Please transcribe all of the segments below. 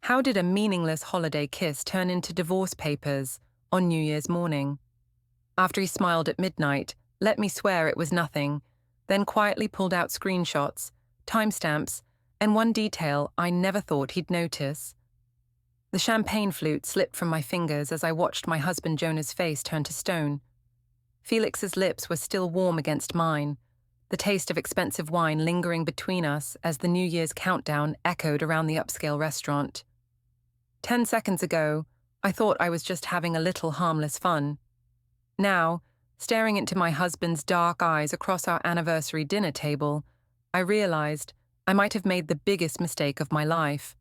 How did a meaningless holiday kiss turn into divorce papers on New Year's morning? After he smiled at midnight, let me swear it was nothing, then quietly pulled out screenshots, timestamps, and one detail I never thought he'd notice. The champagne flute slipped from my fingers as I watched my husband Jonah's face turn to stone. Felix's lips were still warm against mine, the taste of expensive wine lingering between us as the New Year's countdown echoed around the upscale restaurant. 10 seconds ago, I thought I was just having a little harmless fun. Now, staring into my husband's dark eyes across our anniversary dinner table, I realized I might have made the biggest mistake of my life.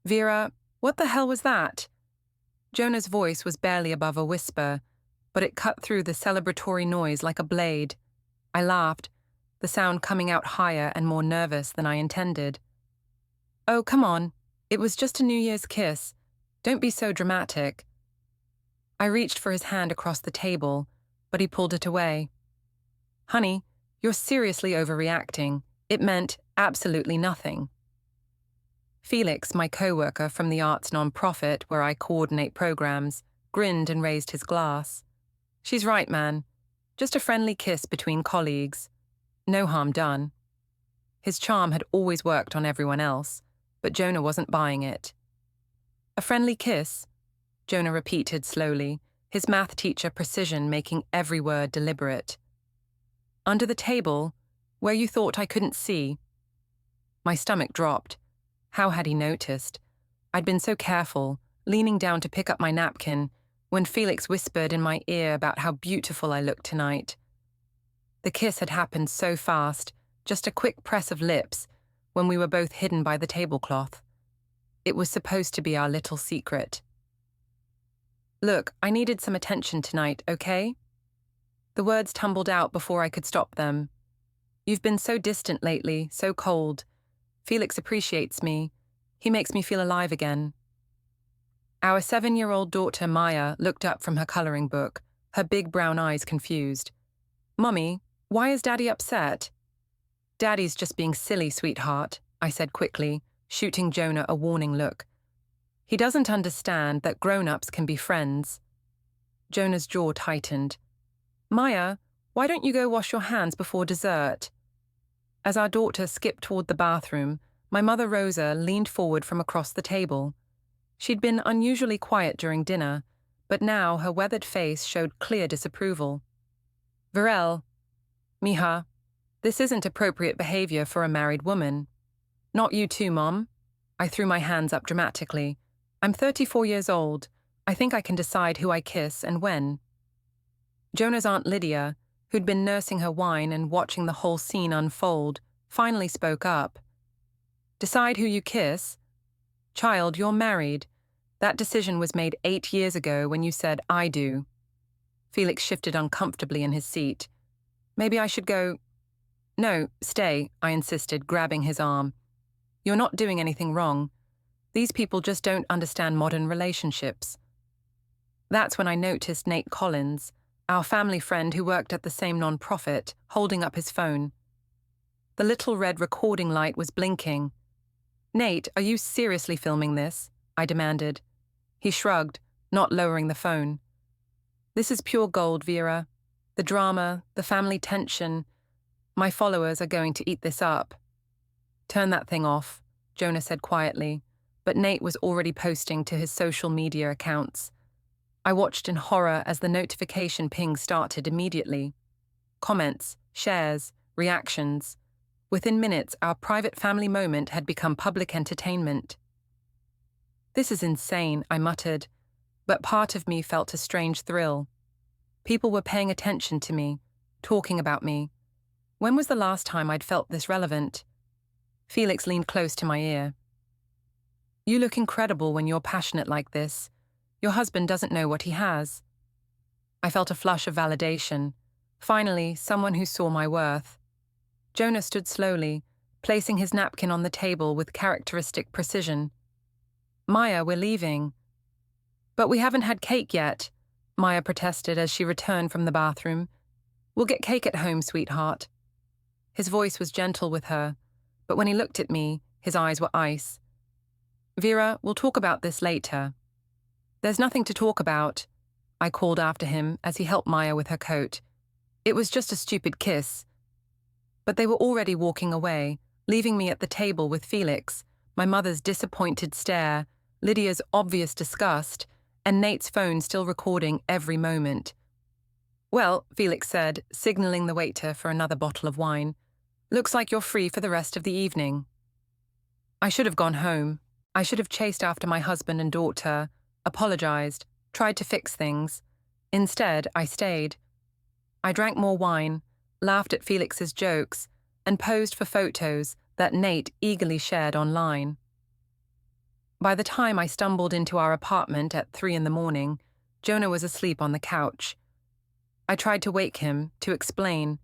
"Vira, what the hell was that?" Jonah's voice was barely above a whisper, but it cut through the celebratory noise like a blade. I laughed, the sound coming out higher and more nervous than I intended. "Oh, come on. It was just a New Year's kiss. Don't be so dramatic." I reached for his hand across the table, but he pulled it away. "Honey, you're seriously overreacting. It meant absolutely nothing." Felix, my coworker from the arts non-profit where I coordinate programs, grinned and raised his glass. "She's right, man. Just a friendly kiss between colleagues. No harm done." His charm had always worked on everyone else, but Jonah wasn't buying it. "A friendly kiss?" Jonah repeated slowly, his math teacher precision making every word deliberate. "Under the table, where you thought I couldn't see." My stomach dropped. How had he noticed? I'd been so careful, leaning down to pick up my napkin, when Felix whispered in my ear about how beautiful I looked tonight. The kiss had happened so fast, just a quick press of lips, when we were both hidden by the tablecloth. It was supposed to be our little secret. "Look, I needed some attention tonight, okay?" The words tumbled out before I could stop them. "You've been so distant lately, so cold. Felix appreciates me. He makes me feel alive again." Our 7-year-old daughter Maya looked up from her coloring book, her big brown eyes confused. "Mummy, why is Daddy upset?" "Daddy's just being silly, sweetheart," I said quickly, shooting Jonah a warning look. "He doesn't understand that grown-ups can be friends." Jonah's jaw tightened. "Maya, why don't you go wash your hands before dessert?" As our daughter skipped toward the bathroom, my mother Rosa leaned forward from across the table. She'd been unusually quiet during dinner, but now her weathered face showed clear disapproval. "Virel, Mija, this isn't appropriate behavior for a married woman." "Not you too, Mom." I threw my hands up dramatically. "I'm 34 years old. I think I can decide who I kiss and when." Jonah's Aunt Lydia, who'd been nursing her wine and watching the whole scene unfold, finally spoke up. "Decide who you kiss? Child, you're married. That decision was made 8 years ago when you said, 'I do.'" Felix shifted uncomfortably in his seat. "Maybe I should go—" "No, stay," I insisted, grabbing his arm. "You're not doing anything wrong. These people just don't understand modern relationships." That's when I noticed Nate Collins, our family friend who worked at the same non-profit, holding up his phone. The little red recording light was blinking. "Nate, are you seriously filming this?" I demanded. He shrugged, not lowering the phone. "This is pure gold, Vira. The drama, the family tension. My followers are going to eat this up." "Turn that thing off," Jonah said quietly, but Nate was already posting to his social media accounts. I watched in horror as the notification ping started immediately. Comments, shares, reactions. Within minutes, our private family moment had become public entertainment. "This is insane," I muttered, but part of me felt a strange thrill. People were paying attention to me, talking about me. When was the last time I'd felt this relevant? Felix leaned close to my ear. "You look incredible when you're passionate like this. Your husband doesn't know what he has." I felt a flush of validation. Finally, someone who saw my worth. Jonah stood slowly, placing his napkin on the table with characteristic precision. "Maya, we're leaving." "But we haven't had cake yet," Maya protested as she returned from the bathroom. "We'll get cake at home, sweetheart." His voice was gentle with her, but when he looked at me, his eyes were ice. Vira, we'll talk about this later. There's nothing to talk about, I called after him as he helped Maya with her coat. It was just a stupid kiss. But they were already walking away, leaving me at the table with Felix, my mother's disappointed stare, Lydia's obvious disgust, and Nate's phone still recording every moment. Well, Felix said, signaling the waiter for another bottle of wine, looks like you're free for the rest of the evening. I should have gone home. I should have chased after my husband and daughter, apologized, tried to fix things. Instead, I stayed. I drank more wine, laughed at Felix's jokes, and posed for photos that Nate eagerly shared online. By the time I stumbled into our apartment at 3 a.m, Jonah was asleep on the couch. I tried to wake him, to explain,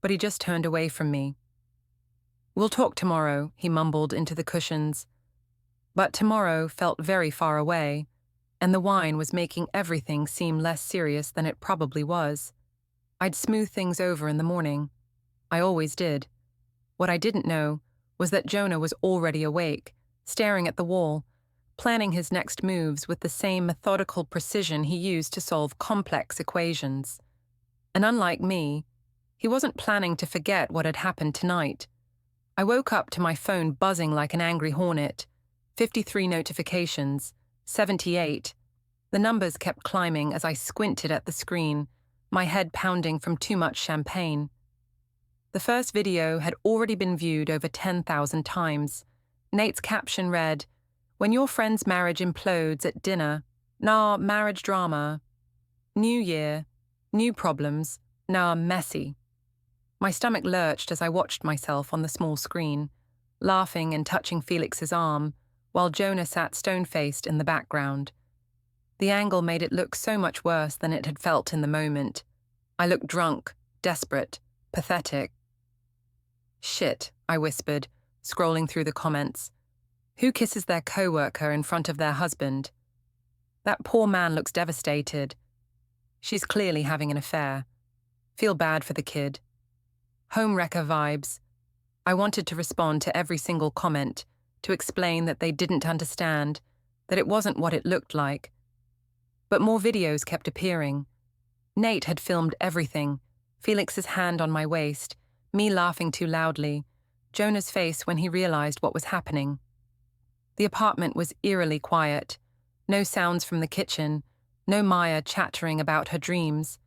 but he just turned away from me. We'll talk tomorrow, he mumbled into the cushions. But tomorrow felt very far away, and the wine was making everything seem less serious than it probably was. I'd smooth things over in the morning. I always did. What I didn't know was that Jonah was already awake, staring at the wall, planning his next moves with the same methodical precision he used to solve complex equations. And unlike me, he wasn't planning to forget what had happened tonight. I woke up to my phone buzzing like an angry hornet. 53 notifications, 78. The numbers kept climbing as I squinted at the screen, my head pounding from too much champagne. The first video had already been viewed over 10,000 times. Nate's caption read, "When your friend's marriage implodes at dinner, nah, marriage drama. New year, new problems, nah, messy." My stomach lurched as I watched myself on the small screen, laughing and touching Felix's arm, while Jonah sat stone-faced in the background. The angle made it look so much worse than it had felt in the moment. I looked drunk, desperate, pathetic. "Shit," I whispered, scrolling through the comments. "Who kisses their coworker in front of their husband? That poor man looks devastated. She's clearly having an affair. Feel bad for the kid." Home wrecker vibes. I wanted to respond to every single comment, to explain that they didn't understand, that it wasn't what it looked like. But more videos kept appearing. Nate had filmed everything, Felix's hand on my waist, me laughing too loudly, Jonah's face when he realized what was happening. The apartment was eerily quiet. No sounds from the kitchen, no Maya chattering about her dreams.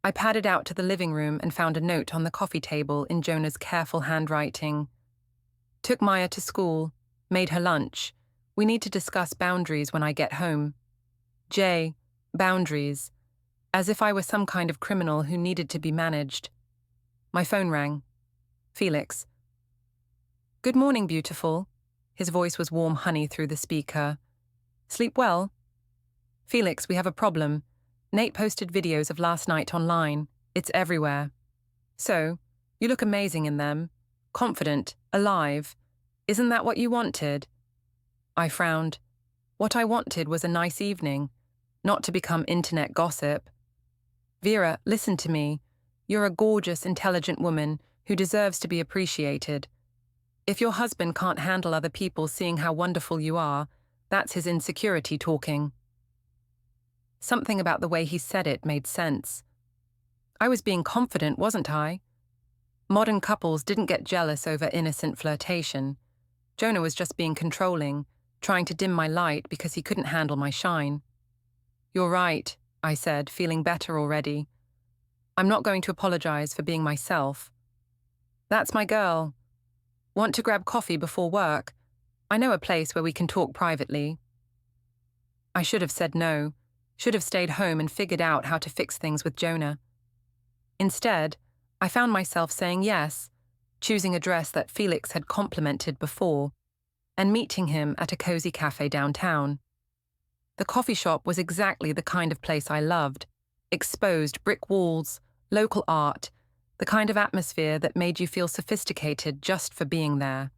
I padded out to the living room and found a note on the coffee table in Jonah's careful handwriting. "Took Maya to school, made her lunch. We need to discuss boundaries when I get home. J. Boundaries. As if I were some kind of criminal who needed to be managed." My phone rang. Felix. "Good morning, beautiful." His voice was warm honey through the speaker. "Sleep well?" "Felix, we have a problem. Nate posted videos of last night online. It's everywhere." "So, you look amazing in them. Confident, alive. Isn't that what you wanted?" I frowned. What I wanted was a nice evening, not to become internet gossip. "Vira, listen to me. You're a gorgeous, intelligent woman who deserves to be appreciated. If your husband can't handle other people seeing how wonderful you are, that's his insecurity talking." Something about the way he said it made sense. I was being confident, wasn't I? Modern couples didn't get jealous over innocent flirtation. Jonah was just being controlling, trying to dim my light because he couldn't handle my shine. "You're right," I said, feeling better already. "I'm not going to apologize for being myself." "That's my girl. Want to grab coffee before work? I know a place where we can talk privately." I should have said no, should have stayed home and figured out how to fix things with Jonah. Instead, I found myself saying yes, choosing a dress that Felix had complimented before, and meeting him at a cozy cafe downtown. The coffee shop was exactly the kind of place I loved. Exposed brick walls, local art, the kind of atmosphere that made you feel sophisticated just for being there.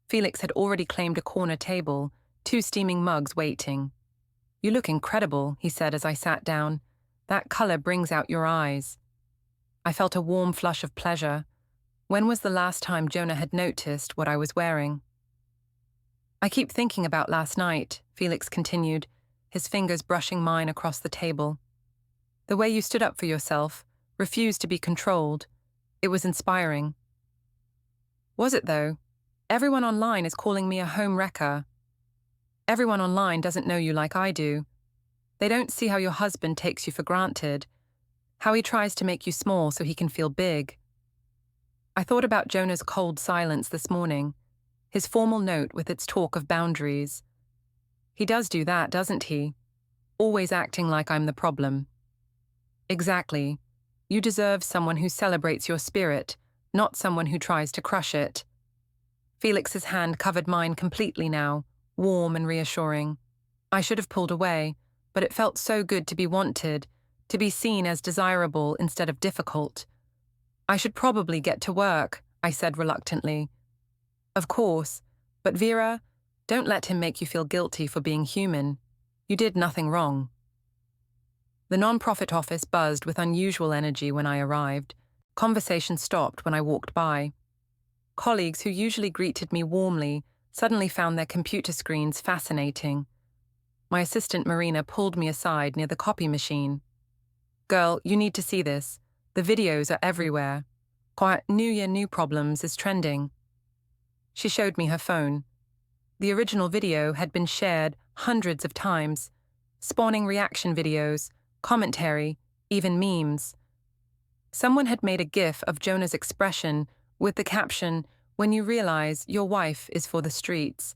Felix had already claimed a corner table, 2 steaming mugs waiting. "You look incredible," he said as I sat down. "That color brings out your eyes." I felt a warm flush of pleasure. When was the last time Jonah had noticed what I was wearing? I keep thinking about last night, Felix continued, his fingers brushing mine across the table. The way you stood up for yourself, refused to be controlled. It was inspiring. Was it, though? Everyone online is calling me a home wrecker. Everyone online doesn't know you like I do. They don't see how your husband takes you for granted, how he tries to make you small so he can feel big. I thought about Jonah's cold silence this morning, his formal note with its talk of boundaries. He does do that, doesn't he? Always acting like I'm the problem. Exactly. You deserve someone who celebrates your spirit, not someone who tries to crush it. Felix's hand covered mine completely now, warm and reassuring. I should have pulled away, but it felt so good to be wanted, to be seen as desirable instead of difficult. I should probably get to work, I said reluctantly. Of course, but Vira, don't let him make you feel guilty for being human. You did nothing wrong. The non-profit office buzzed with unusual energy when I arrived. Conversation stopped when I walked by. Colleagues who usually greeted me warmly suddenly found their computer screens fascinating. My assistant Marina pulled me aside near the copy machine. Girl, you need to see this. The videos are everywhere. Quiet New Year, New Problems is trending. She showed me her phone. The original video had been shared hundreds of times, spawning reaction videos, commentary, even memes. Someone had made a GIF of Jonah's expression with the caption, "When you realize your wife is for the streets."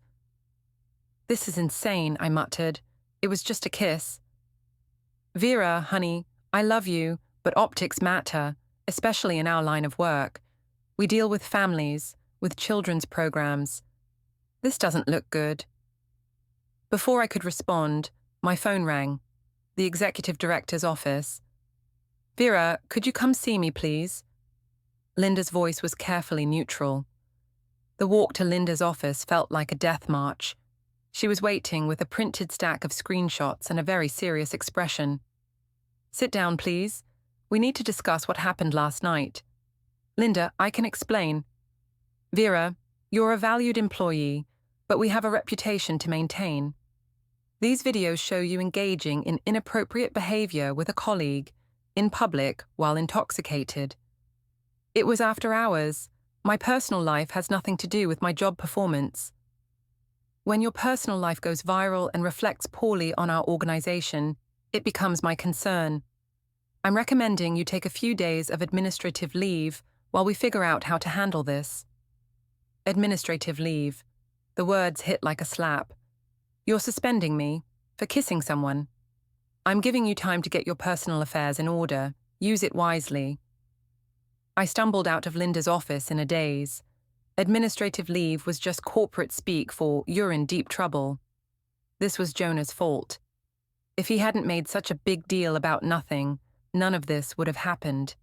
This is insane, I muttered. It was just a kiss. Vira, honey, I love you, but optics matter, especially in our line of work. We deal with families, with children's programs. This doesn't look good. Before I could respond, my phone rang. The executive director's office. Vira, could you come see me, please? Linda's voice was carefully neutral. The walk to Linda's office felt like a death march. She was waiting with a printed stack of screenshots and a very serious expression. Sit down, please. We need to discuss what happened last night. Linda, I can explain. Vira, you're a valued employee, but we have a reputation to maintain. These videos show you engaging in inappropriate behavior with a colleague, in public, while intoxicated. It was after hours. My personal life has nothing to do with my job performance. When your personal life goes viral and reflects poorly on our organization, it becomes my concern. I'm recommending you take a few days of administrative leave while we figure out how to handle this. Administrative leave. The words hit like a slap. You're suspending me for kissing someone. I'm giving you time to get your personal affairs in order. Use it wisely. I stumbled out of Linda's office in a daze. Administrative leave was just corporate speak for "you're in deep trouble." This was Jonah's fault. If he hadn't made such a big deal about nothing, none of this would have happened.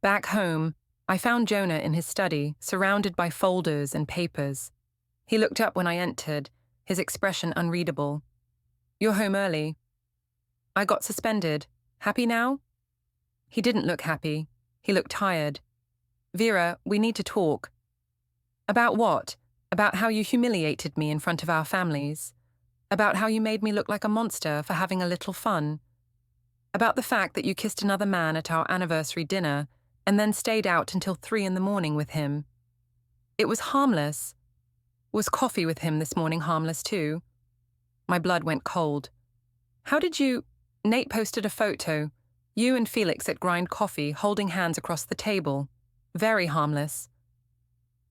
Back home, I found Jonah in his study, surrounded by folders and papers. He looked up when I entered, his expression unreadable. You're home early. I got suspended. Happy now? He didn't look happy. He looked tired. Vira, we need to talk. About what? About how you humiliated me in front of our families? About how you made me look like a monster for having a little fun? About the fact that you kissed another man at our anniversary dinner and then stayed out until 3 a.m. with him? It was harmless. Was coffee with him this morning harmless too? My blood went cold. How did you... Nate posted a photo. You and Felix at Grind Coffee holding hands across the table. Very harmless.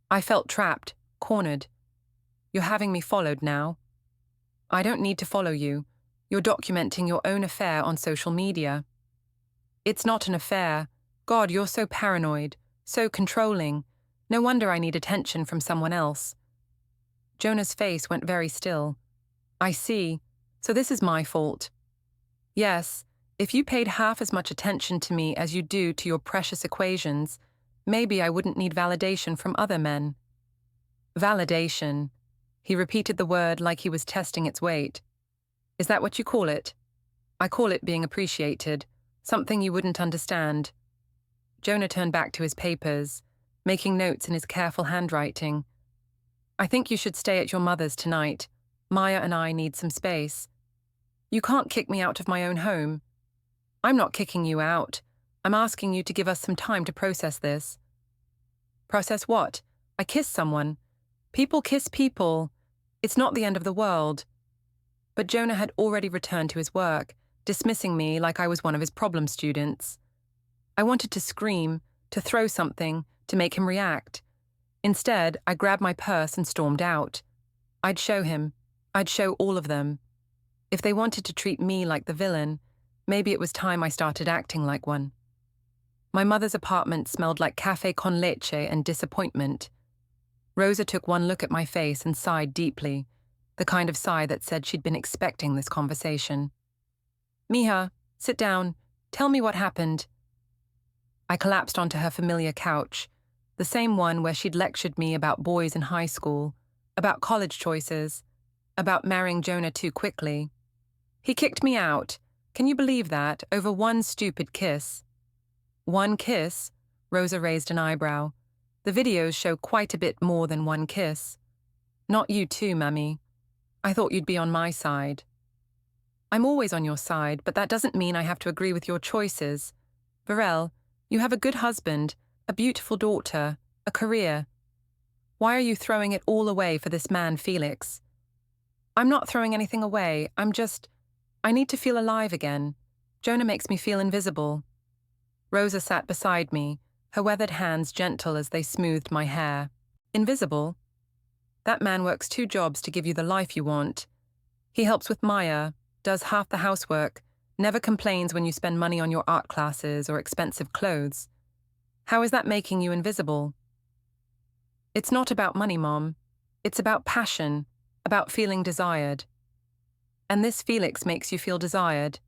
I felt trapped, cornered. You're having me followed now. I don't need to follow you. You're documenting your own affair on social media. It's not an affair. God, you're so paranoid, so controlling. No wonder I need attention from someone else. Jonah's face went very still. I see. So this is my fault. Yes, if you paid half as much attention to me as you do to your precious equations, maybe I wouldn't need validation from other men. Validation. He repeated the word like he was testing its weight. Is that what you call it? I call it being appreciated, something you wouldn't understand. Jonah turned back to his papers, making notes in his careful handwriting. I think you should stay at your mother's tonight. Maya and I need some space. You can't kick me out of my own home. I'm not kicking you out. I'm asking you to give us some time to process this. Process what? I kissed someone. People kiss people. It's not the end of the world. But Jonah had already returned to his work, dismissing me like I was one of his problem students. I wanted to scream, to throw something, to make him react. Instead, I grabbed my purse and stormed out. I'd show him. I'd show all of them. If they wanted to treat me like the villain, maybe it was time I started acting like one. My mother's apartment smelled like café con leche and disappointment. Rosa took one look at my face and sighed deeply, the kind of sigh that said she'd been expecting this conversation. Mija, sit down. Tell me what happened. I collapsed onto her familiar couch, the same one where she'd lectured me about boys in high school, about college choices, about marrying Jonah too quickly. He kicked me out. Can you believe that? Over one stupid kiss. One kiss? Rosa raised an eyebrow. The videos show quite a bit more than one kiss. Not you too, Mummy. I thought you'd be on my side. I'm always on your side, but that doesn't mean I have to agree with your choices. Vira, you have a good husband, a beautiful daughter, a career. Why are you throwing it all away for this man, Felix? I'm not throwing anything away. I need to feel alive again. Jonah makes me feel invisible. Rosa sat beside me, her weathered hands gentle as they smoothed my hair. Invisible? That man works 2 jobs to give you the life you want. He helps with Maya, does half the housework, never complains when you spend money on your art classes or expensive clothes. How is that making you invisible? It's not about money, Mom. It's about passion, about feeling desired. And this Felix makes you feel desired.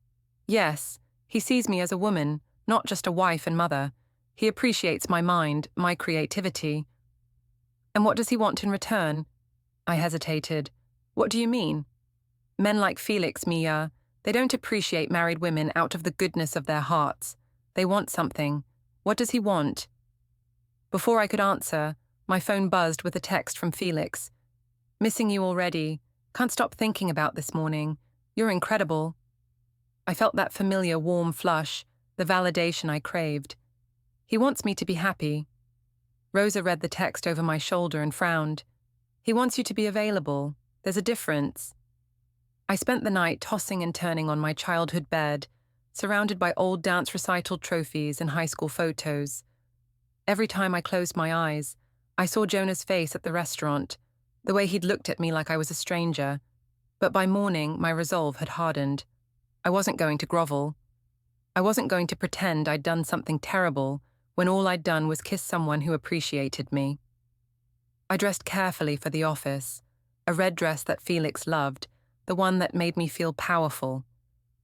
Yes, he sees me as a woman, not just a wife and mother. He appreciates my mind, my creativity. And what does he want in return? I hesitated. What do you mean? Men like Felix, Mia, they don't appreciate married women out of the goodness of their hearts. They want something. What does he want? Before I could answer, my phone buzzed with a text from Felix. Missing you already. Can't stop thinking about this morning. You're incredible. I felt that familiar warm flush, the validation I craved. He wants me to be happy. Rosa read the text over my shoulder and frowned. He wants you to be available. There's a difference. I spent the night tossing and turning on my childhood bed, surrounded by old dance recital trophies and high school photos. Every time I closed my eyes, I saw Jonah's face at the restaurant, the way he'd looked at me like I was a stranger. But by morning, my resolve had hardened. I wasn't going to grovel. I wasn't going to pretend I'd done something terrible when all I'd done was kiss someone who appreciated me. I dressed carefully for the office, a red dress that Felix loved, the one that made me feel powerful.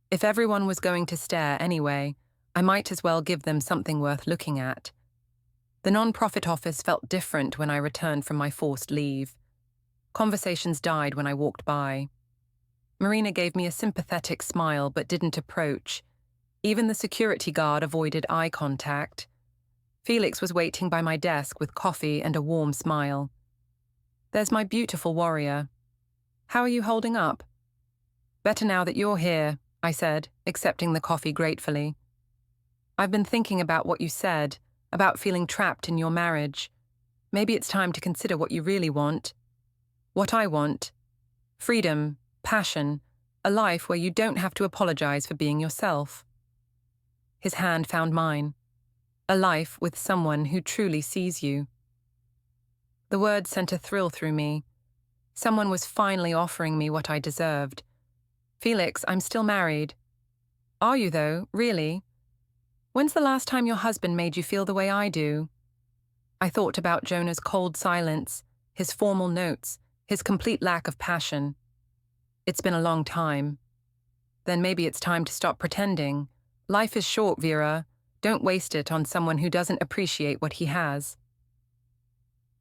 If everyone was going to stare anyway, I might as well give them something worth looking at. The non-profit office felt different when I returned from my forced leave. Conversations died when I walked by. Marina gave me a sympathetic smile but didn't approach. Even the security guard avoided eye contact. Felix was waiting by my desk with coffee and a warm smile. There's my beautiful warrior. How are you holding up? Better now that you're here, I said, accepting the coffee gratefully. I've been thinking about what you said, about feeling trapped in your marriage. Maybe it's time to consider what you really want. What I want. Freedom, passion, a life where you don't have to apologize for being yourself. His hand found mine. A life with someone who truly sees you. The words sent a thrill through me. Someone was finally offering me what I deserved. Felix, I'm still married. Are you though, really? When's the last time your husband made you feel the way I do? I thought about Jonah's cold silence, his formal notes, his complete lack of passion. It's been a long time. Then maybe it's time to stop pretending. Life is short, Vira. Don't waste it on someone who doesn't appreciate what he has.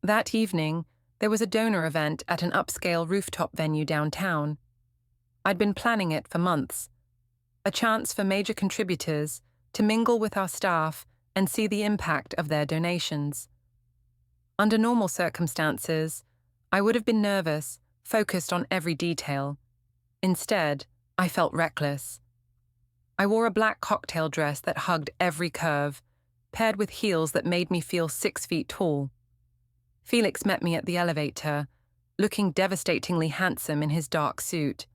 That evening, there was a donor event at an upscale rooftop venue downtown. I'd been planning it for months. A chance for major contributors to mingle with our staff and see the impact of their donations. Under normal circumstances, I would have been nervous, focused on every detail. Instead, I felt reckless. I wore a black cocktail dress that hugged every curve, paired with heels that made me feel 6 feet tall. Felix met me at the elevator, looking devastatingly handsome in his dark suit.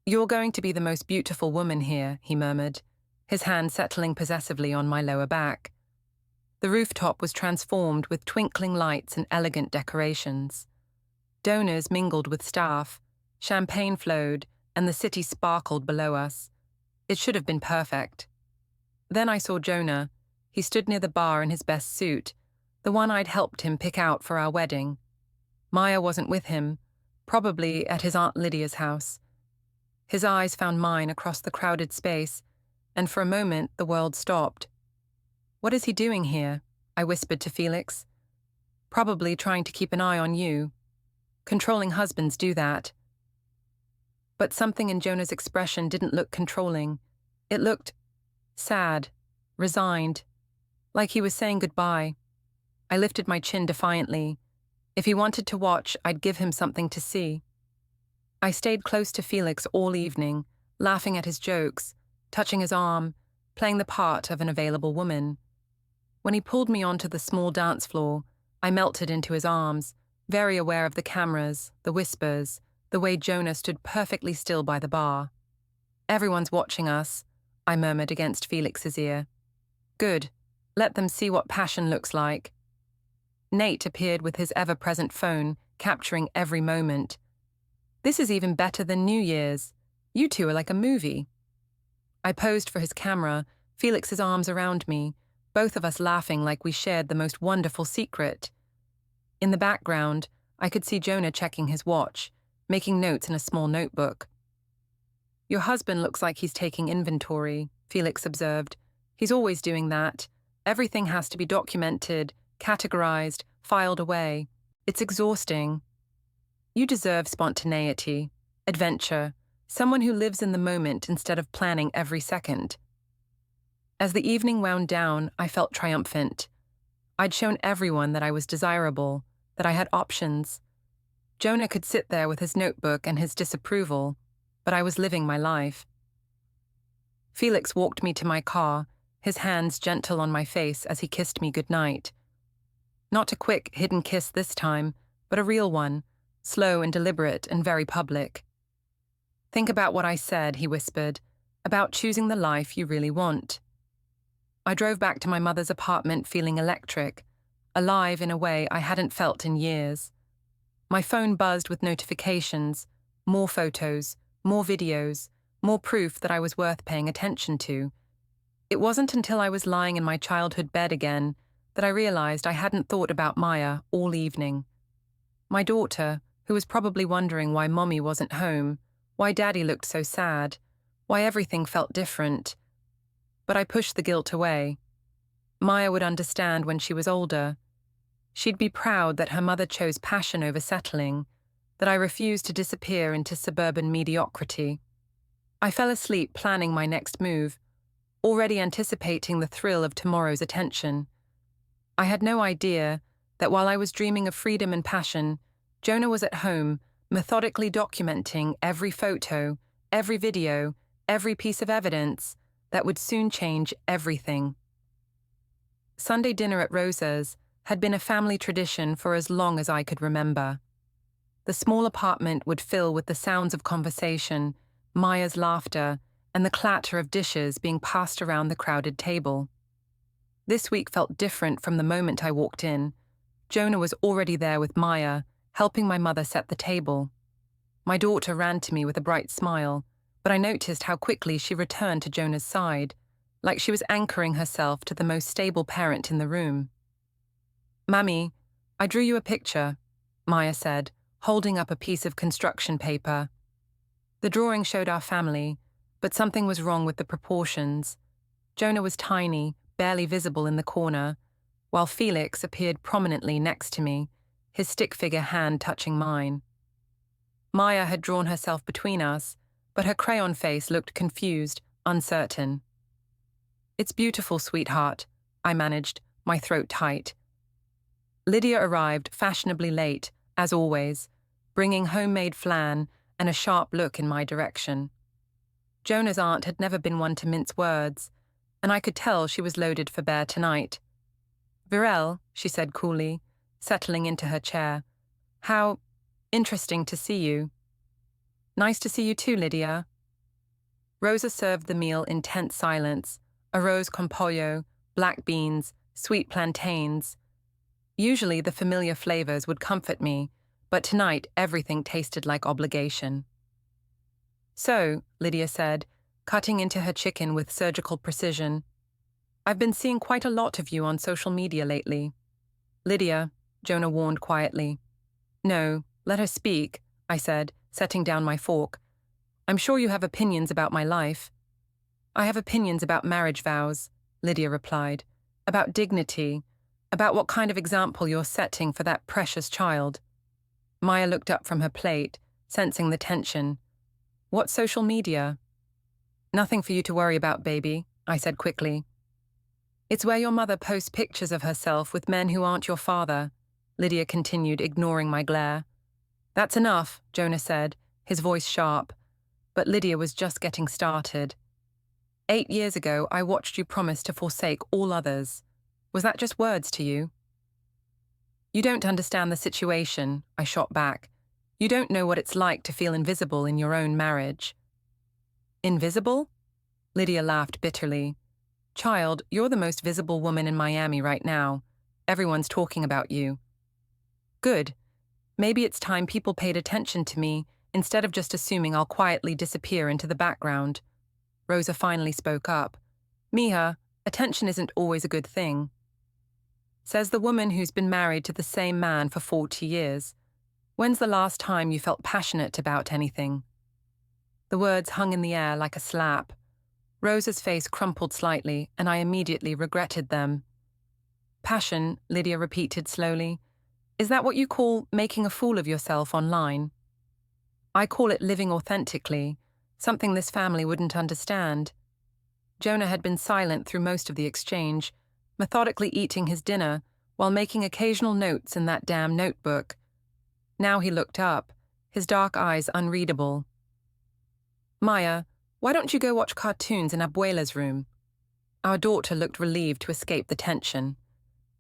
"You're going to be the most beautiful woman here," he murmured, his hand settling possessively on my lower back. The rooftop was transformed with twinkling lights and elegant decorations. Donors mingled with staff, champagne flowed, and the city sparkled below us. It should have been perfect. Then I saw Jonah. He stood near the bar in his best suit, the one I'd helped him pick out for our wedding. Maya wasn't with him, probably at his Aunt Lydia's house. His eyes found mine across the crowded space, and for a moment the world stopped. "What is he doing here?" I whispered to Felix. "Probably trying to keep an eye on you. Controlling husbands do that." But something in Jonah's expression didn't look controlling. It looked sad, resigned, like he was saying goodbye. I lifted my chin defiantly. If he wanted to watch, I'd give him something to see. I stayed close to Felix all evening, laughing at his jokes, touching his arm, playing the part of an available woman. When he pulled me onto the small dance floor, I melted into his arms, very aware of the cameras, the whispers, the way Jonah stood perfectly still by the bar. "Everyone's watching us," I murmured against Felix's ear. "Good. Let them see what passion looks like." Nate appeared with his ever-present phone, capturing every moment. "This is even better than New Year's. You two are like a movie." I posed for his camera, Felix's arms around me, both of us laughing like we shared the most wonderful secret. In the background, I could see Jonah checking his watch, making notes in a small notebook. "Your husband looks like he's taking inventory," Felix observed. "He's always doing that. Everything has to be documented, categorized, filed away. It's exhausting." "You deserve spontaneity, adventure, someone who lives in the moment instead of planning every second." As the evening wound down, I felt triumphant. I'd shown everyone that I was desirable, that I had options. Jonah could sit there with his notebook and his disapproval, but I was living my life. Felix walked me to my car, his hands gentle on my face as he kissed me goodnight. Not a quick, hidden kiss this time, but a real one, slow and deliberate and very public. "Think about what I said," he whispered, "about choosing the life you really want." I drove back to my mother's apartment feeling electric, alive in a way I hadn't felt in years. My phone buzzed with notifications, more photos, more videos, more proof that I was worth paying attention to. It wasn't until I was lying in my childhood bed again that I realized I hadn't thought about Maya all evening. My daughter, who was probably wondering why Mommy wasn't home, why Daddy looked so sad, why everything felt different. But I pushed the guilt away. Maya would understand when she was older. She'd be proud that her mother chose passion over settling, that I refused to disappear into suburban mediocrity. I fell asleep planning my next move, already anticipating the thrill of tomorrow's attention. I had no idea that while I was dreaming of freedom and passion, Jonah was at home, methodically documenting every photo, every video, every piece of evidence that would soon change everything. Sunday dinner at Rosa's had been a family tradition for as long as I could remember. The small apartment would fill with the sounds of conversation, Maya's laughter, and the clatter of dishes being passed around the crowded table. This week felt different from the moment I walked in. Jonah was already there with Maya, helping my mother set the table. My daughter ran to me with a bright smile, but I noticed how quickly she returned to Jonah's side, like she was anchoring herself to the most stable parent in the room. "Mammy, I drew you a picture," Maya said, holding up a piece of construction paper. The drawing showed our family, but something was wrong with the proportions. Jonah was tiny, barely visible in the corner, while Felix appeared prominently next to me, his stick figure hand touching mine. Maya had drawn herself between us, but her crayon face looked confused, uncertain. "It's beautiful, sweetheart," I managed, my throat tight. Lydia arrived fashionably late, as always, bringing homemade flan and a sharp look in my direction. Jonah's aunt had never been one to mince words, and I could tell she was loaded for bear tonight. "Virel," she said coolly, settling into her chair. "How interesting to see you." "Nice to see you too, Lydia." Rosa served the meal in tense silence, arroz con pollo, black beans, sweet plantains. Usually the familiar flavors would comfort me, but tonight everything tasted like obligation. "So," Lydia said, cutting into her chicken with surgical precision, "I've been seeing quite a lot of you on social media lately." "Lydia," Jonah warned quietly. "No, let her speak," I said, setting down my fork. "I'm sure you have opinions about my life." "I have opinions about marriage vows," Lydia replied, "about dignity, about what kind of example you're setting for that precious child." Maya looked up from her plate, sensing the tension. "What social media?" "Nothing for you to worry about, baby," I said quickly. "It's where your mother posts pictures of herself with men who aren't your father," Lydia continued, ignoring my glare. "That's enough," Jonah said, his voice sharp. But Lydia was just getting started. 8 years ago, I watched you promise to forsake all others. Was that just words to you?" "You don't understand the situation," I shot back. "You don't know what it's like to feel invisible in your own marriage." "Invisible?" Lydia laughed bitterly. "Child, you're the most visible woman in Miami right now. Everyone's talking about you." "Good. Maybe it's time people paid attention to me instead of just assuming I'll quietly disappear into the background." Rosa finally spoke up. "Mija, attention isn't always a good thing." Says the woman who's been married to the same man for 40 years. When's the last time you felt passionate about anything? The words hung in the air like a slap. Rosa's face crumpled slightly, and I immediately regretted them. "Passion," Lydia repeated slowly. "Is that what you call making a fool of yourself online?" "I call it living authentically, something this family wouldn't understand." Jonah had been silent through most of the exchange, methodically eating his dinner while making occasional notes in that damn notebook. Now he looked up, his dark eyes unreadable. "Maya, why don't you go watch cartoons in Abuela's room?" Our daughter looked relieved to escape the tension.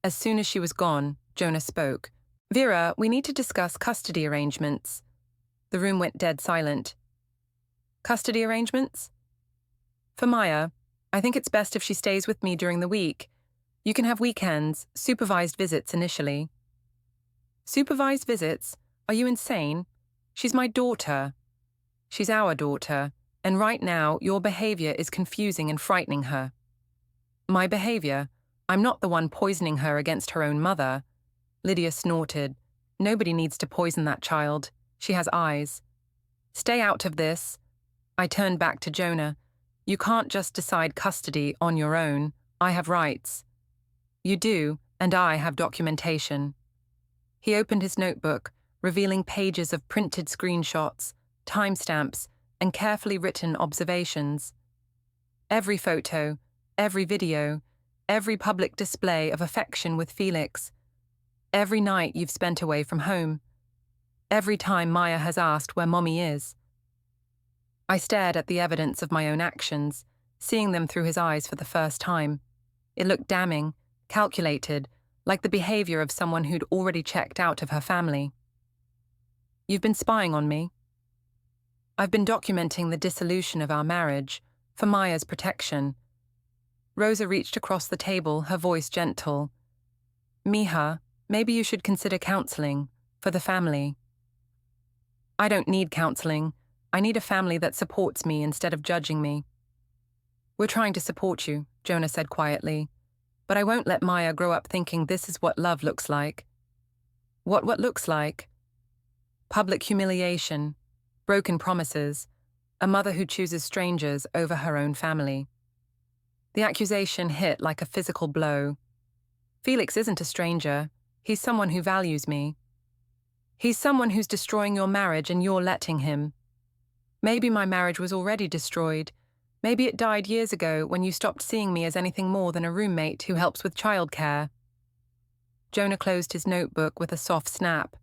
As soon as she was gone, Jonah spoke. "Vira, we need to discuss custody arrangements." The room went dead silent. "Custody arrangements?" "For Maya, I think it's best if she stays with me during the week. You can have weekends, supervised visits initially." "Supervised visits? Are you insane? She's my daughter." "She's our daughter, and right now your behavior is confusing and frightening her." "My behavior? I'm not the one poisoning her against her own mother." Lydia snorted. "Nobody needs to poison that child. She has eyes." "Stay out of this." I turned back to Jonah. "You can't just decide custody on your own. I have rights." "You do, and I have documentation." He opened his notebook, revealing pages of printed screenshots, timestamps, and carefully written observations. "Every photo, every video, every public display of affection with Felix. Every night you've spent away from home. Every time Maya has asked where Mommy is." I stared at the evidence of my own actions, seeing them through his eyes for the first time. It looked damning, calculated, like the behavior of someone who'd already checked out of her family. "You've been spying on me." "I've been documenting the dissolution of our marriage, for Maya's protection." Rosa reached across the table, her voice gentle. "Mija, maybe you should consider counseling, for the family." "I don't need counseling. I need a family that supports me instead of judging me." "We're trying to support you," Jonah said quietly. "But I won't let Maya grow up thinking this is what love looks like." What looks like?" "Public humiliation, broken promises, a mother who chooses strangers over her own family." The accusation hit like a physical blow. "Felix isn't a stranger. He's someone who values me." "He's someone who's destroying your marriage and you're letting him." "Maybe my marriage was already destroyed. Maybe it died years ago when you stopped seeing me as anything more than a roommate who helps with childcare." Jonah closed his notebook with a soft snap.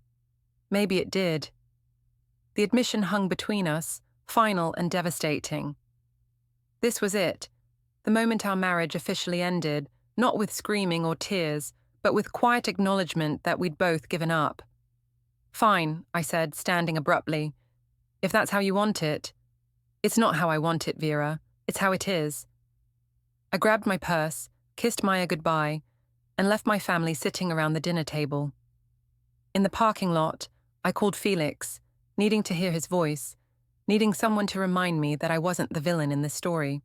Maybe it did. The admission hung between us, final and devastating. This was it, the moment our marriage officially ended, not with screaming or tears, but with quiet acknowledgement that we'd both given up. "Fine," I said, standing abruptly. "If that's how you want it." "It's not how I want it, Vira. It's how it is." I grabbed my purse, kissed Maya goodbye, and left my family sitting around the dinner table. In the parking lot, I called Felix, needing to hear his voice, needing someone to remind me that I wasn't the villain in this story.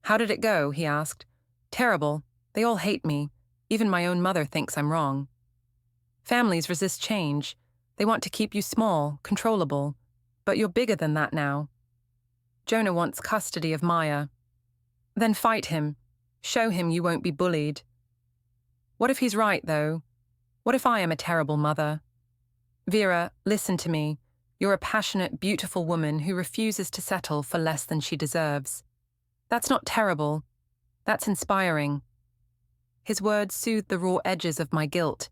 "How did it go?" he asked. "Terrible. They all hate me. Even my own mother thinks I'm wrong." Families resist change. They want to keep you small, controllable. But you're bigger than that now. Jonah wants custody of Maya. Then fight him. Show him you won't be bullied. What if he's right, though? What if I am a terrible mother? Vira, listen to me. You're a passionate, beautiful woman who refuses to settle for less than she deserves. That's not terrible. That's inspiring. His words soothed the raw edges of my guilt.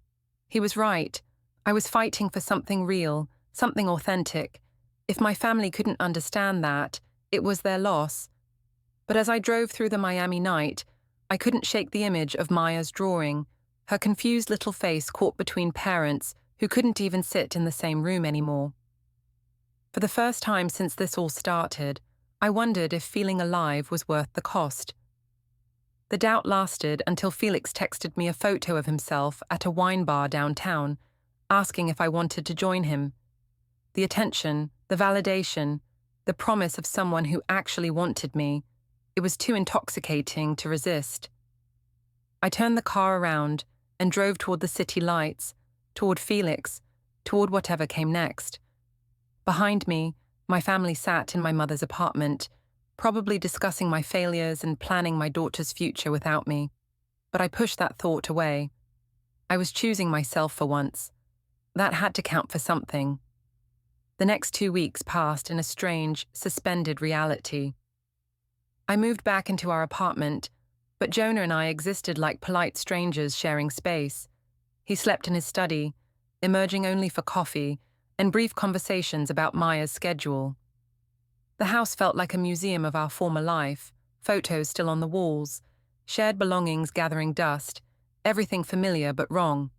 He was right. I was fighting for something real, something authentic. If my family couldn't understand that, it was their loss. But as I drove through the Miami night, I couldn't shake the image of Maya's drawing, her confused little face caught between parents who couldn't even sit in the same room anymore. For the first time since this all started, I wondered if feeling alive was worth the cost. The doubt lasted until Felix texted me a photo of himself at a wine bar downtown, asking if I wanted to join him. The attention, the validation, the promise of someone who actually wanted me, it was too intoxicating to resist. I turned the car around and drove toward the city lights, toward Felix, toward whatever came next. Behind me, my family sat in my mother's apartment, probably discussing my failures and planning my daughter's future without me. But I pushed that thought away. I was choosing myself for once. That had to count for something. The next 2 weeks passed in a strange, suspended reality. I moved back into our apartment, but Jonah and I existed like polite strangers sharing space. He slept in his study, emerging only for coffee and brief conversations about Maya's schedule. The house felt like a museum of our former life, photos still on the walls, shared belongings gathering dust, everything familiar but wrong.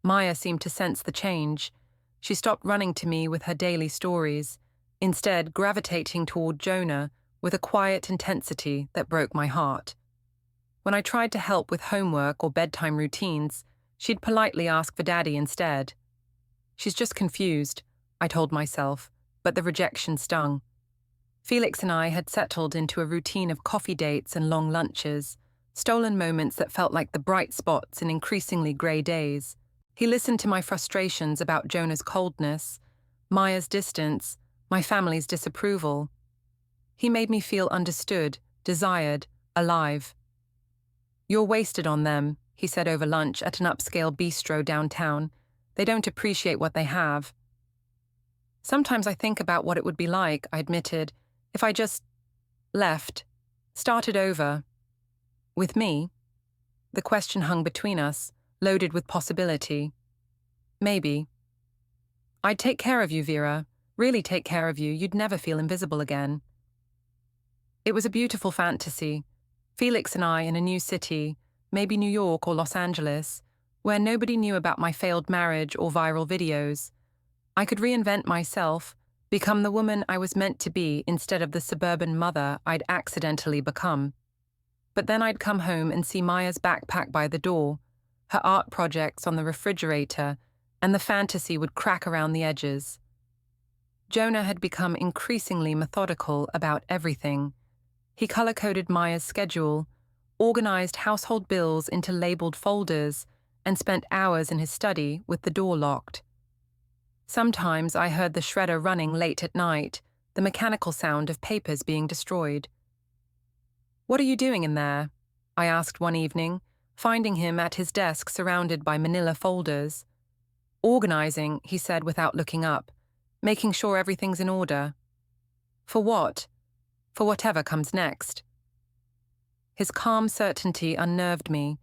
Maya seemed to sense the change. She stopped running to me with her daily stories, instead gravitating toward Jonah with a quiet intensity that broke my heart. When I tried to help with homework or bedtime routines, she'd politely ask for Daddy instead. She's just confused, I told myself, but the rejection stung. Felix and I had settled into a routine of coffee dates and long lunches, stolen moments that felt like the bright spots in increasingly grey days. He listened to my frustrations about Jonah's coldness, Maya's distance, my family's disapproval. He made me feel understood, desired, alive. "You're wasted on them," he said over lunch at an upscale bistro downtown. "They don't appreciate what they have." "Sometimes I think about what it would be like," I admitted, "if I just left, started over." With me? The question hung between us, loaded with possibility. Maybe. "I'd take care of you, Vira. Really take care of you. You'd never feel invisible again." It was a beautiful fantasy. Felix and I in a new city, maybe New York or Los Angeles, where nobody knew about my failed marriage or viral videos. I could reinvent myself, become the woman I was meant to be instead of the suburban mother I'd accidentally become. But then I'd come home and see Maya's backpack by the door, her art projects on the refrigerator, and the fantasy would crack around the edges. Jonah had become increasingly methodical about everything. He color-coded Maya's schedule, organized household bills into labeled folders, and spent hours in his study with the door locked. Sometimes I heard the shredder running late at night, the mechanical sound of papers being destroyed. "What are you doing in there?" I asked one evening, finding him at his desk surrounded by manila folders. "Organizing," he said without looking up, "making sure everything's in order." "For what?" "For whatever comes next." His calm certainty unnerved me.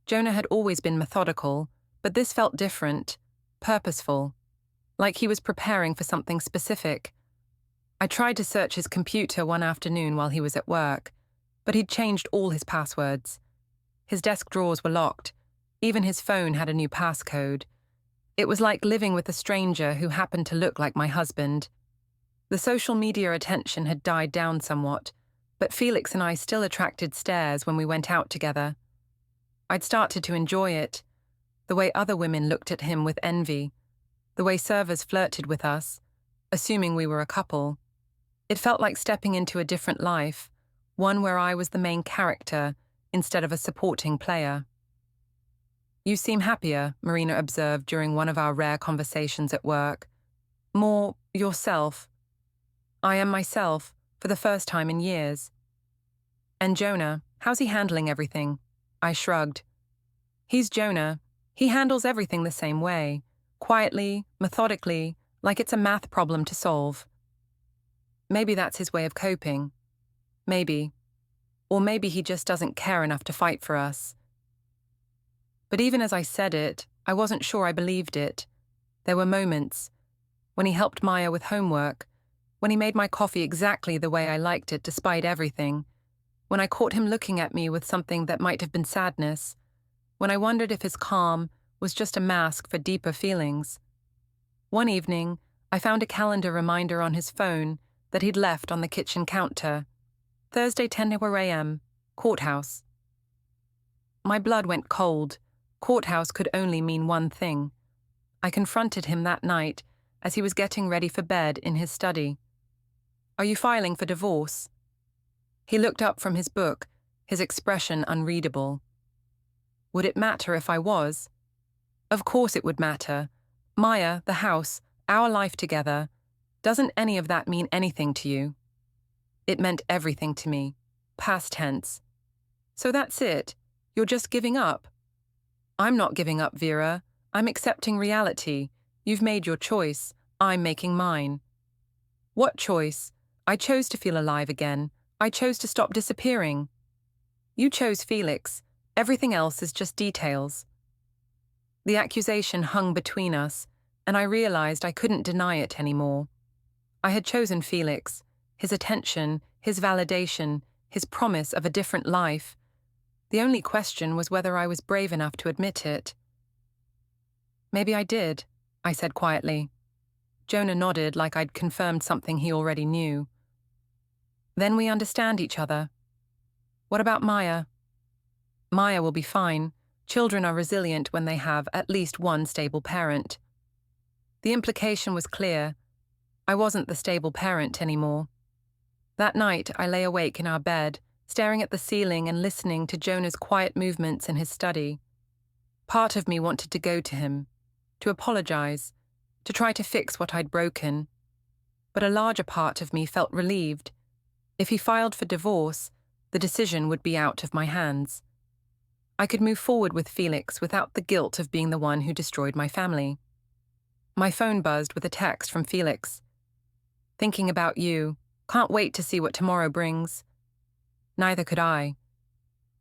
Jonah had always been methodical, but this felt different, purposeful. like he was preparing for something specific. I tried to search his computer one afternoon while he was at work, but he'd changed all his passwords. His desk drawers were locked. Even his phone had a new passcode. It was like living with a stranger who happened to look like my husband. The social media attention had died down somewhat, but Felix and I still attracted stares when we went out together. I'd started to enjoy it, the way other women looked at him with envy, the way servers flirted with us, assuming we were a couple. It felt like stepping into a different life, one where I was the main character instead of a supporting player. "You seem happier," Marina observed during one of our rare conversations at work. "More yourself." "I am myself, for the first time in years." "And Jonah, how's he handling everything?" I shrugged. "He's Jonah. He handles everything the same way, quietly, methodically, like it's a math problem to solve." "Maybe that's his way of coping. Maybe. Or maybe he just doesn't care enough to fight for us." But even as I said it, I wasn't sure I believed it. There were moments, when he helped Maya with homework, when he made my coffee exactly the way I liked it despite everything, when I caught him looking at me with something that might have been sadness, when I wondered if his calm was just a mask for deeper feelings. One evening, I found a calendar reminder on his phone that he'd left on the kitchen counter. Thursday, 10 a.m., Courthouse. My blood went cold. Courthouse could only mean one thing. I confronted him that night as he was getting ready for bed in his study. "Are you filing for divorce?" He looked up from his book, his expression unreadable. Would it matter if I was? Of course it would matter. Maya, the house, our life together. Doesn't any of that mean anything to you? It meant everything to me. Past tense. "So that's it? You're just giving up?" "I'm not giving up, Vira. I'm accepting reality. You've made your choice. I'm making mine." "What choice?" "I chose to feel alive again. I chose to stop disappearing." "You chose Felix. Everything else is just details." The accusation hung between us, and I realized I couldn't deny it anymore. I had chosen Felix, his attention, his validation, his promise of a different life. The only question was whether I was brave enough to admit it. "Maybe I did," I said quietly. Jonah nodded like I'd confirmed something he already knew. "Then we understand each other." "What about Maya?" "Maya will be fine. Children are resilient when they have at least one stable parent." The implication was clear. I wasn't the stable parent anymore. That night, I lay awake in our bed, staring at the ceiling and listening to Jonah's quiet movements in his study. Part of me wanted to go to him, to apologize, to try to fix what I'd broken. But a larger part of me felt relieved. If he filed for divorce, the decision would be out of my hands. I could move forward with Felix without the guilt of being the one who destroyed my family. My phone buzzed with a text from Felix. "Thinking about you. Can't wait to see what tomorrow brings." Neither could I.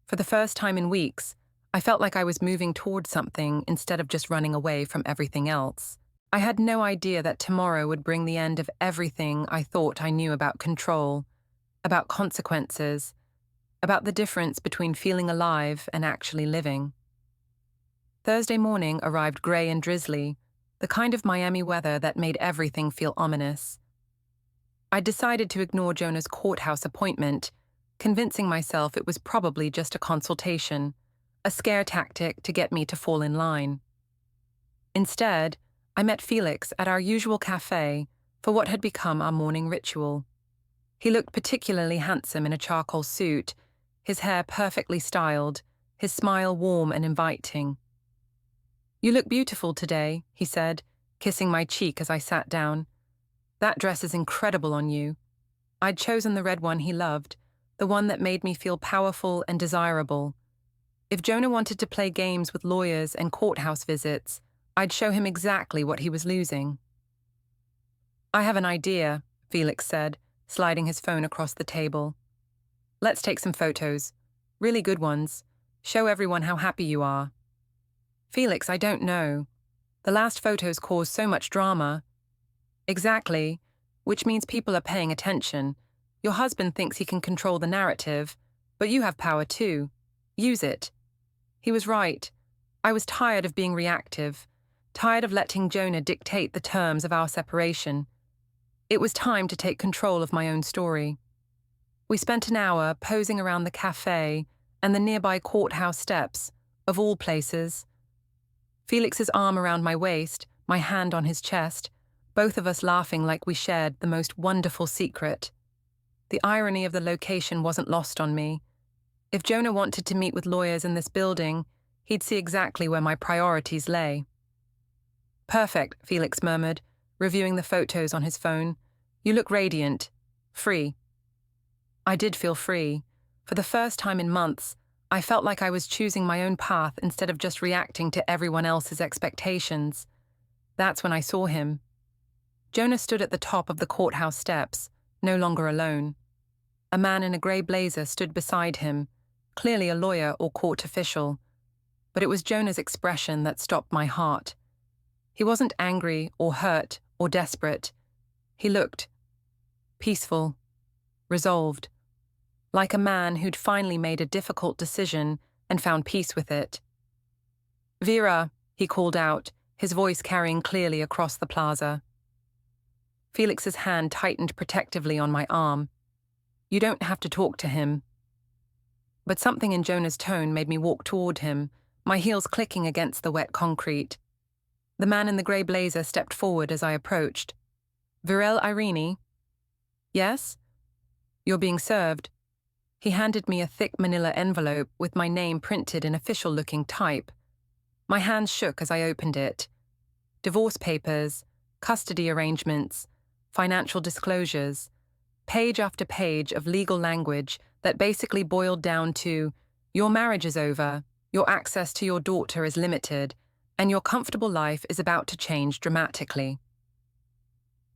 For the first time in weeks, I felt like I was moving toward something instead of just running away from everything else. I had no idea that tomorrow would bring the end of everything I thought I knew about control, about consequences, about the difference between feeling alive and actually living. Thursday morning arrived grey and drizzly, the kind of Miami weather that made everything feel ominous. I decided to ignore Jonah's courthouse appointment, convincing myself it was probably just a consultation, a scare tactic to get me to fall in line. Instead, I met Felix at our usual cafe for what had become our morning ritual. He looked particularly handsome in a charcoal suit, his hair perfectly styled, his smile warm and inviting. "You look beautiful today," he said, kissing my cheek as I sat down. "That dress is incredible on you." I'd chosen the red one he loved, the one that made me feel powerful and desirable. If Jonah wanted to play games with lawyers and courthouse visits, I'd show him exactly what he was losing. "I have an idea," Felix said, sliding his phone across the table. "Let's take some photos. Really good ones. Show everyone how happy you are." "Felix, I don't know." The last photos caused so much drama. Exactly, which means people are paying attention. Your husband thinks he can control the narrative, but you have power too. Use it. He was right. I was tired of being reactive, tired of letting Jonah dictate the terms of our separation. It was time to take control of my own story. We spent an hour posing around the cafe and the nearby courthouse steps, of all places. Felix's arm around my waist, my hand on his chest, both of us laughing like we shared the most wonderful secret. The irony of the location wasn't lost on me. If Jonah wanted to meet with lawyers in this building, he'd see exactly where my priorities lay. Perfect, Felix murmured, reviewing the photos on his phone. You look radiant. Free. I did feel free. For the first time in months, I felt like I was choosing my own path instead of just reacting to everyone else's expectations. That's when I saw him. Jonah stood at the top of the courthouse steps, no longer alone. A man in a grey blazer stood beside him, clearly a lawyer or court official. But it was Jonah's expression that stopped my heart. He wasn't angry or hurt or desperate. He looked peaceful, resolved, like a man who'd finally made a difficult decision and found peace with it. Vira, he called out, his voice carrying clearly across the plaza. Felix's hand tightened protectively on my arm. You don't have to talk to him. But something in Jonah's tone made me walk toward him, my heels clicking against the wet concrete. The man in the grey blazer stepped forward as I approached. Virel Irene? Yes? You're being served. He handed me a thick manila envelope with my name printed in official-looking type. My hands shook as I opened it. Divorce papers, custody arrangements, financial disclosures, page after page of legal language that basically boiled down to, your marriage is over, your access to your daughter is limited, and your comfortable life is about to change dramatically.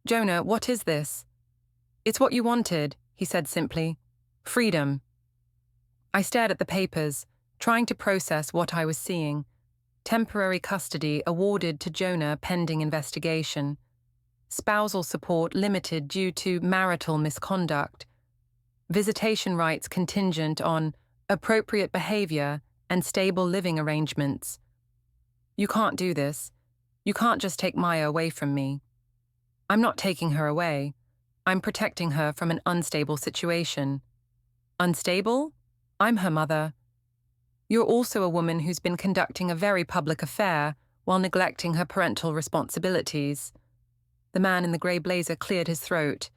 Jonah, what is this? It's what you wanted, he said simply. Freedom. I stared at the papers, trying to process what I was seeing. Temporary custody awarded to Jonah pending investigation. Spousal support limited due to marital misconduct. Visitation rights contingent on appropriate behavior and stable living arrangements. You can't do this. You can't just take Maya away from me. I'm not taking her away. I'm protecting her from an unstable situation. Unstable? I'm her mother. You're also a woman who's been conducting a very public affair while neglecting her parental responsibilities. The man in the grey blazer cleared his throat.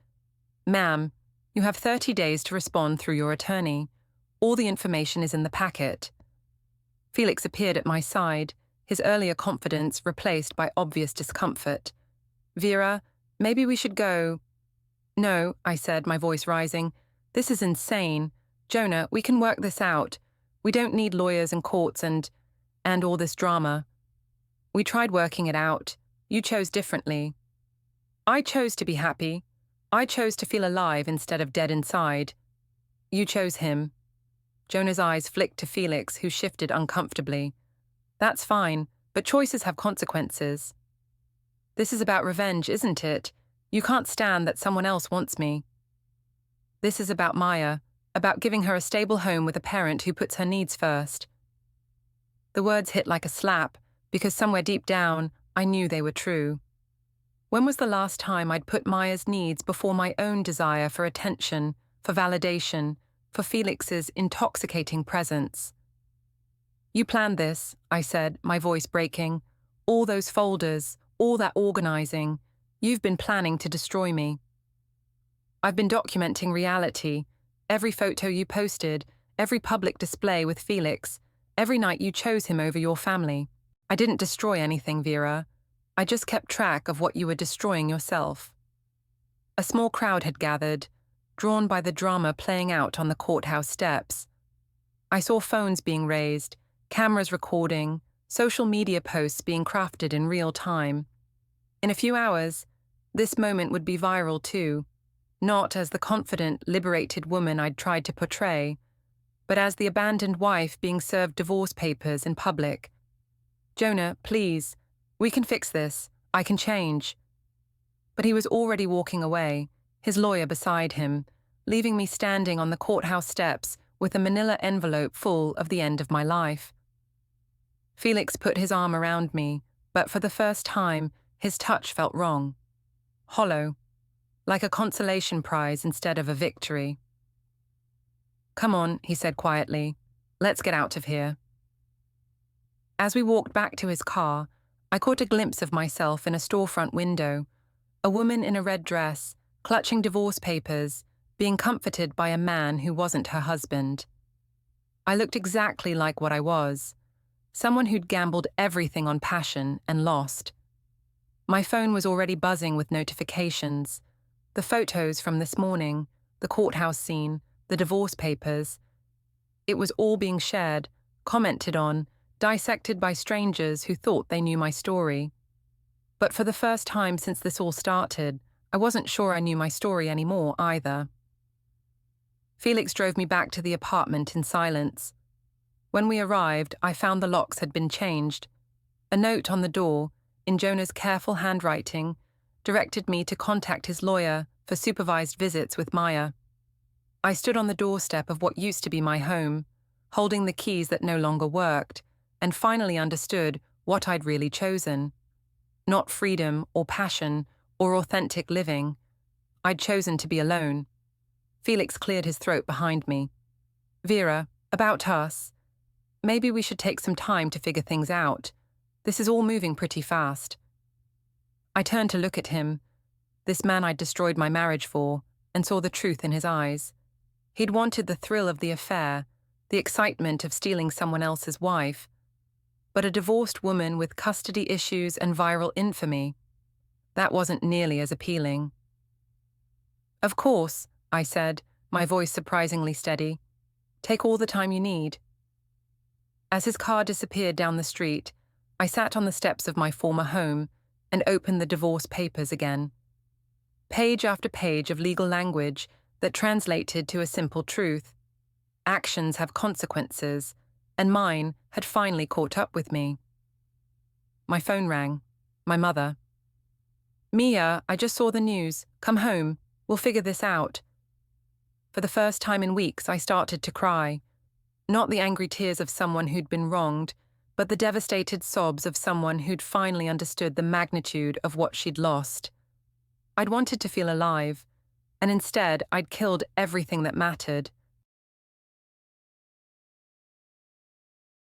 Ma'am, you have 30 days to respond through your attorney. All the information is in the packet. Felix appeared at my side, his earlier confidence replaced by obvious discomfort. Vira, maybe we should go. No, I said, my voice rising. This is insane. Jonah, we can work this out. We don't need lawyers and courts and all this drama. We tried working it out. You chose differently. I chose to be happy. I chose to feel alive instead of dead inside. You chose him. Jonah's eyes flicked to Felix, who shifted uncomfortably. That's fine, but choices have consequences. This is about revenge, isn't it? You can't stand that someone else wants me. This is about Maya, about giving her a stable home with a parent who puts her needs first. The words hit like a slap, because somewhere deep down, I knew they were true. When was the last time I'd put Maya's needs before my own desire for attention, for validation, for Felix's intoxicating presence? You planned this, I said, my voice breaking. All those folders, all that organizing. You've been planning to destroy me. I've been documenting reality. Every photo you posted, every public display with Felix, every night you chose him over your family. I didn't destroy anything, Vira. I just kept track of what you were destroying yourself. A small crowd had gathered, drawn by the drama playing out on the courthouse steps. I saw phones being raised, cameras recording, social media posts being crafted in real time. In a few hours, this moment would be viral too, not as the confident, liberated woman I'd tried to portray, but as the abandoned wife being served divorce papers in public. Jonah, please, We can fix this. I can change. But he was already walking away, his lawyer beside him, leaving me standing on the courthouse steps with a manila envelope full of the end of my life. Felix put his arm around me, but for the first time, his touch felt wrong. Hollow, like a consolation prize instead of a victory. "Come on," he said quietly. "Let's get out of here." As we walked back to his car, I caught a glimpse of myself in a storefront window, a woman in a red dress, clutching divorce papers, being comforted by a man who wasn't her husband. I looked exactly like what I was, someone who'd gambled everything on passion and lost. My phone was already buzzing with notifications. The photos from this morning, the courthouse scene, the divorce papers. It was all being shared, commented on, dissected by strangers who thought they knew my story. But for the first time since this all started, I wasn't sure I knew my story anymore either. Felix drove me back to the apartment in silence. When we arrived, I found the locks had been changed. A note on the door, in Jonah's careful handwriting, directed me to contact his lawyer for supervised visits with Maya. I stood on the doorstep of what used to be my home, holding the keys that no longer worked, and finally understood what I'd really chosen. Not freedom or passion or authentic living. I'd chosen to be alone. Felix cleared his throat behind me. "Vira, about us. Maybe we should take some time to figure things out. This is all moving pretty fast." I turned to look at him, this man I'd destroyed my marriage for, and saw the truth in his eyes. He'd wanted the thrill of the affair, the excitement of stealing someone else's wife. But a divorced woman with custody issues and viral infamy, that wasn't nearly as appealing. "Of course," I said, my voice surprisingly steady. "Take all the time you need." As his car disappeared down the street, I sat on the steps of my former home and opened the divorce papers again. Page after page of legal language that translated to a simple truth. Actions have consequences, and mine had finally caught up with me. My phone rang. My mother. "Mia, I just saw the news. Come home. We'll figure this out." For the first time in weeks, I started to cry. Not the angry tears of someone who'd been wronged, but the devastated sobs of someone who'd finally understood the magnitude of what she'd lost. I'd wanted to feel alive, and instead I'd killed everything that mattered.